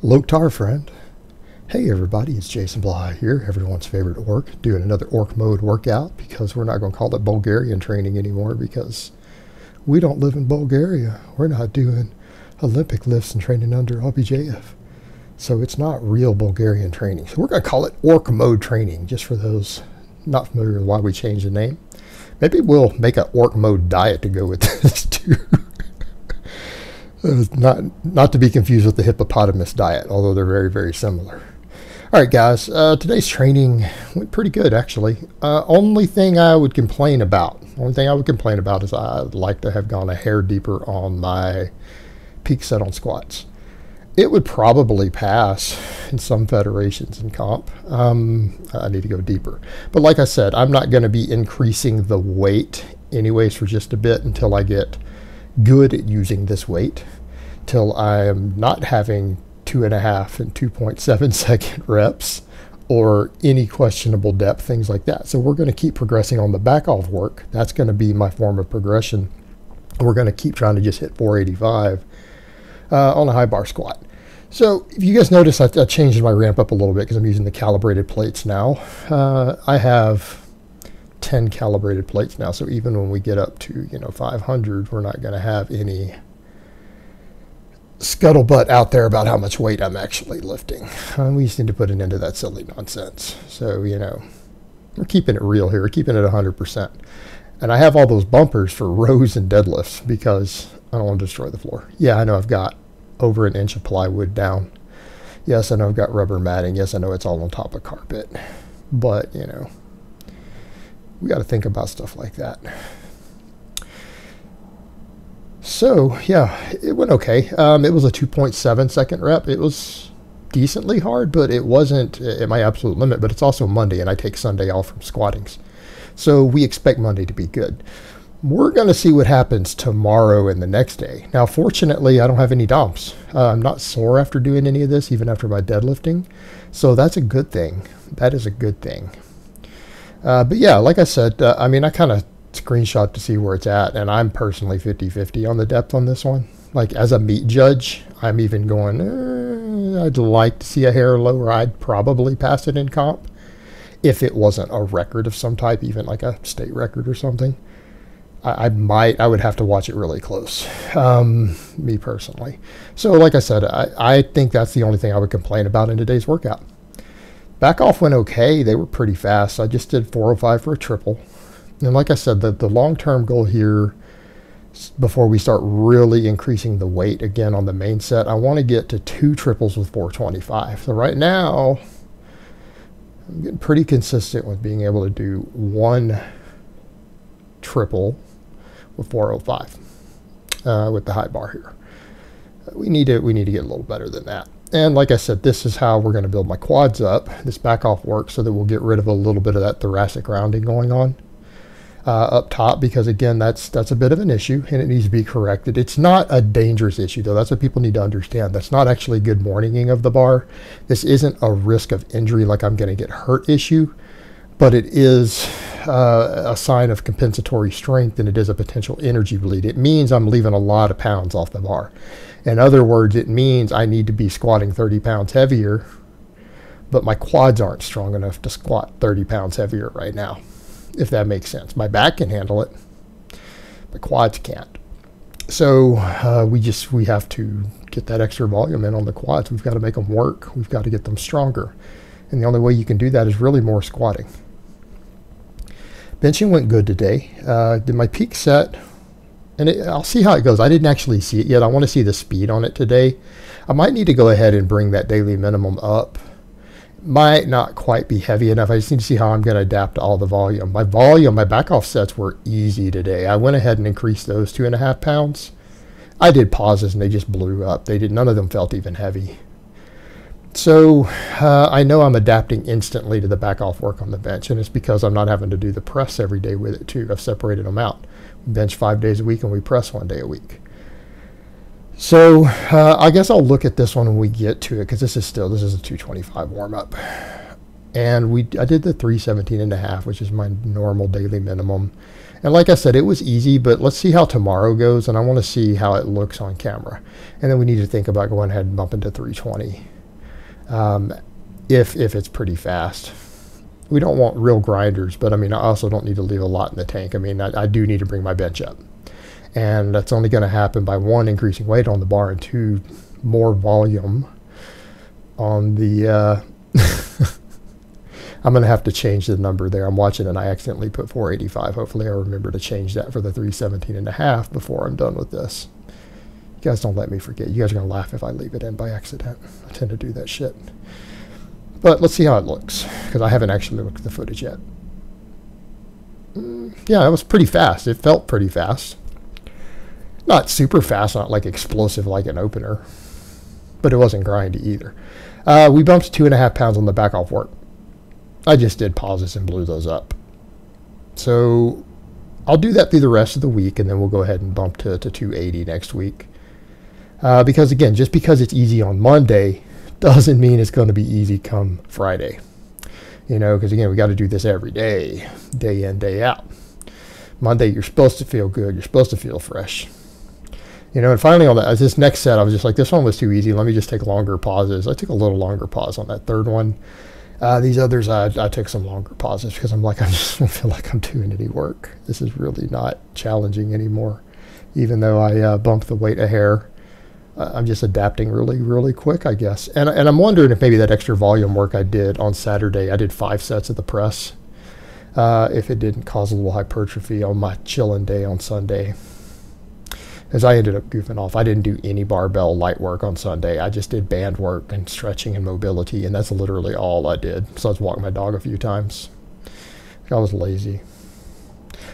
Loktar friend. Hey everybody, it's Jason Blah here, everyone's favorite orc, doing another orc mode workout because we're not going to call it Bulgarian training anymore because we don't live in Bulgaria. We're not doing Olympic lifts and training under LBJF. So it's not real Bulgarian training. So we're going to call it orc mode training, just for those not familiar with why we changed the name. Maybe we'll make an orc mode diet to go with this too. Not to be confused with the hippopotamus diet, although they're very, very similar. All right, guys, today's training went pretty good, actually. Only thing I would complain about is I'd like to have gone a hair deeper on my peak set on squats. It would probably pass in some federations in comp. I need to go deeper. But like I said, I'm not going to be increasing the weight anyways for just a bit until I get good at using this weight, till I am not having 2.5 and 2.7 second reps or any questionable depth, things like that. So we're going to keep progressing on the back off work. That's going to be my form of progression. We're going to keep trying to just hit 485 on a high bar squat. So if you guys notice, I changed my ramp up a little bit because I'm using the calibrated plates now. I have 10 calibrated plates now, so even when we get up to 500, we're not going to have any scuttlebutt out there about how much weight I'm actually lifting. We just need to put an end to that silly nonsense. So we're keeping it real here. We're keeping it 100%. And I have all those bumpers for rows and deadlifts because I don't want to destroy the floor. Yeah, I know I've got over an inch of plywood down. Yes, I know I've got rubber matting. Yes, I know it's all on top of carpet. But we got to think about stuff like that. So yeah, it went okay. It was a 2.7 second rep. It was decently hard, but it wasn't at my absolute limit. But it's also Monday, and I take Sunday off from squattings, so we expect Monday to be good. We're going to see what happens tomorrow and the next day. Now, fortunately, I don't have any DOMs. I'm not sore after doing any of this, even after my deadlifting. So that's a good thing. That is a good thing. But yeah, like I said, I kind of screenshot to see where it's at, and I'm personally 50-50 on the depth on this one. Like, as a meat judge, I'm even going, I'd like to see a hair lower. I'd probably pass it in comp if it wasn't a record of some type, even like a state record or something. I would have to watch it really close, me personally. So like I said, I think that's the only thing I would complain about in today's workout. Back off went okay. They were pretty fast. I just did 405 for a triple. And like I said, the long-term goal here, before we start really increasing the weight again on the main set, I want to get to 2 triples with 425. So right now, I'm getting pretty consistent with being able to do 1 triple with 405 with the high bar here. We need to get a little better than that. And like I said, this is how we're going to build my quads up, this back off work, so that we'll get rid of a little bit of that thoracic rounding going on up top, because again, that's a bit of an issue and it needs to be corrected. It's not a dangerous issue though. That's what people need to understand. That's not actually good morninging of the bar. This isn't a risk of injury, like I'm going to get hurt issue, but it is a sign of compensatory strength, and it is a potential energy bleed. It means I'm leaving a lot of pounds off the bar. In other words, it means I need to be squatting 30 pounds heavier, but my quads aren't strong enough to squat 30 pounds heavier right now, if that makes sense. My back can handle it, but quads can't. So we have to get that extra volume in on the quads. We've got to make them work. We've got to get them stronger. And the only way you can do that is really more squatting. Benching went good today. Did my peak set, and I'll see how it goes. I didn't actually see it yet. I want to see the speed on it today. I might need to go ahead and bring that daily minimum up. Might not quite be heavy enough. I just need to see how I'm going to adapt to all the volume. My back off sets were easy today. I went ahead and increased those 2.5 pounds. I did pauses and they just blew up. None of them felt even heavy. So I know I'm adapting instantly to the back off work on the bench, and it's because I'm not having to do the press every day with it too. I've separated them out. We bench 5 days a week and we press 1 day a week. So I guess I'll look at this one when we get to it, because this is a 225 warm up, and I did the 317.5, which is my normal daily minimum, And like I said, it was easy, but let's see how tomorrow goes, and I want to see how it looks on camera. And then we need to think about going ahead and bumping to 320 if it's pretty fast. We don't want real grinders, but I mean, I also don't need to leave a lot in the tank. I mean, I do need to bring my bench up. And that's only going to happen by 1, increasing weight on the bar, and 2, more volume on the... I'm going to have to change the number there. I'm watching and I accidentally put 485. Hopefully I remember to change that for the 317.5 before I'm done with this. You guys don't let me forget. You guys are going to laugh if I leave it in by accident. I tend to do that shit. But let's see how it looks, because I haven't actually looked at the footage yet. Yeah, it was pretty fast. It felt pretty fast. Not super fast, not like explosive like an opener, but it wasn't grindy either. We bumped 2.5 pounds on the back off work. I just did pauses and blew those up. So I'll do that through the rest of the week, and then we'll go ahead and bump to 280 next week. Because again, just because it's easy on Monday doesn't mean it's going to be easy come Friday. You know, because again, we got to do this every day, day in, day out. Monday, you're supposed to feel good. You're supposed to feel fresh. You know, and finally on that, this next set, I was just like, this one was too easy. Let me just take longer pauses. I took a little longer pause on that third one. These others, I took some longer pauses because I'm like, I just don't feel like I'm doing any work. This is really not challenging anymore. Even though I bumped the weight a hair, I'm just adapting really, really quick, I guess. And I'm wondering if maybe that extra volume work I did on Saturday, I did 5 sets of the press, if it didn't cause a little hypertrophy on my chilling day on Sunday. As I ended up goofing off. I didn't do any barbell light work on Sunday. I just did band work and stretching and mobility, and that's literally all I did. So I was walking my dog a few times. I was lazy.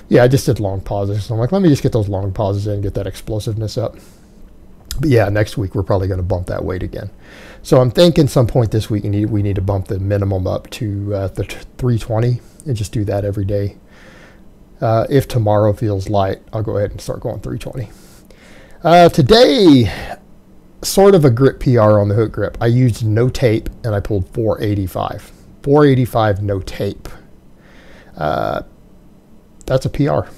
Yeah, I just did long pauses. So I'm like, let me just get those long pauses in and get that explosiveness up. But yeah, next week we're probably going to bump that weight again. So I'm thinking some point this week we need to bump the minimum up to the 320 and just do that every day. If tomorrow feels light, I'll go ahead and start going 320. Today, sort of a grip PR on the hook grip. I used no tape and I pulled 485. 485 no tape. That's a PR,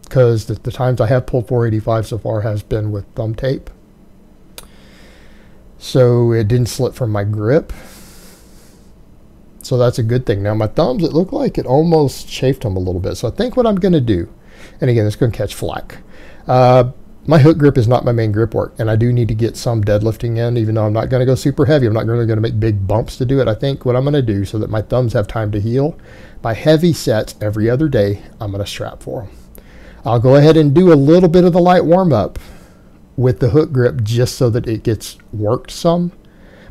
because the times I have pulled 485 so far has been with thumb tape. So it didn't slip from my grip. So that's a good thing. Now my thumbs, it looked like it almost chafed them a little bit. So I think what I'm going to do, and again, it's going to catch flack. My hook grip is not my main grip work, and I do need to get some deadlifting in, even though I'm not going to go super heavy. I'm not really going to make big bumps to do it. I think what I'm going to do, so that my thumbs have time to heal, by heavy sets every other day, I'm going to strap for them. I'll go ahead and do a little bit of the light warm-up with the hook grip just so that it gets worked some,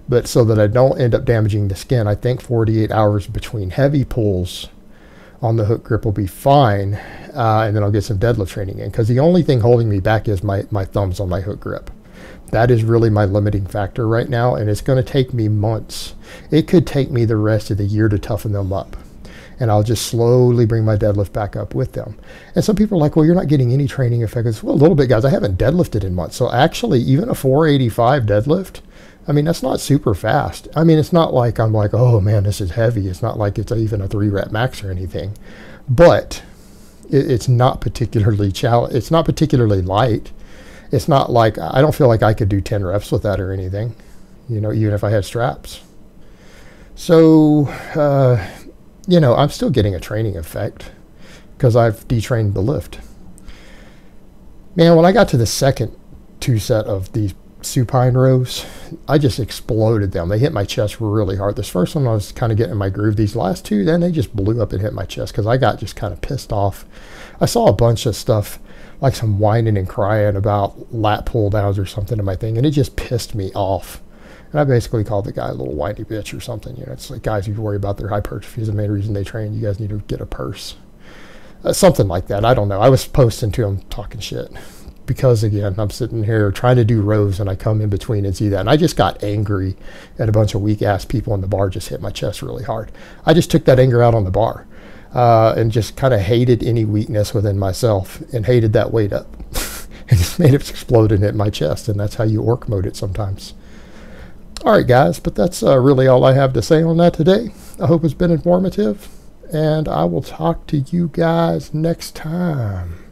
but so that I don't end up damaging the skin. I think 48 hours between heavy pulls on the hook grip will be fine, and then I'll get some deadlift training in, because the only thing holding me back is my thumbs on my hook grip. That is really my limiting factor right now, and it's going to take me months. It could take me the rest of the year to toughen them up, and I'll just slowly bring my deadlift back up with them. And some people are like, well, you're not getting any training effects. Well, a little bit, guys. I haven't deadlifted in months, so actually even a 485 deadlift, I mean, that's not super fast. I mean, it's not like I'm like, oh man, this is heavy. It's not like it's even a 3-rep max or anything, but it's not particularly it's not particularly light. It's not like, I don't feel like I could do 10 reps with that or anything, you know, even if I had straps. So, you know, I'm still getting a training effect because I've detrained the lift. Man, when I got to the second 2 set of these supine rows, I just exploded them. They hit my chest really hard. This first one I was kind of getting in my groove. These last 2, then they just blew up and hit my chest because I got just kind of pissed off. I saw a bunch of stuff, like some whining and crying about lat pull downs or something in my thing, and it just pissed me off. And I basically called the guy a little whiny bitch or something. You know, it's like, guys, you worry about their hypertrophy is the main reason they train. You guys need to get a purse. Something like that. I don't know. I was posting to him talking shit. Because again, I'm sitting here trying to do rows and I come in between and see that. And I just got angry at a bunch of weak ass people in the bar just hit my chest really hard. I just took that anger out on the bar and just kind of hated any weakness within myself and hated that weight up. It just made it explode and hit my chest. And that's how you orc mode it sometimes. All right, guys, but that's really all I have to say on that today. I hope it's been informative. and I will talk to you guys next time.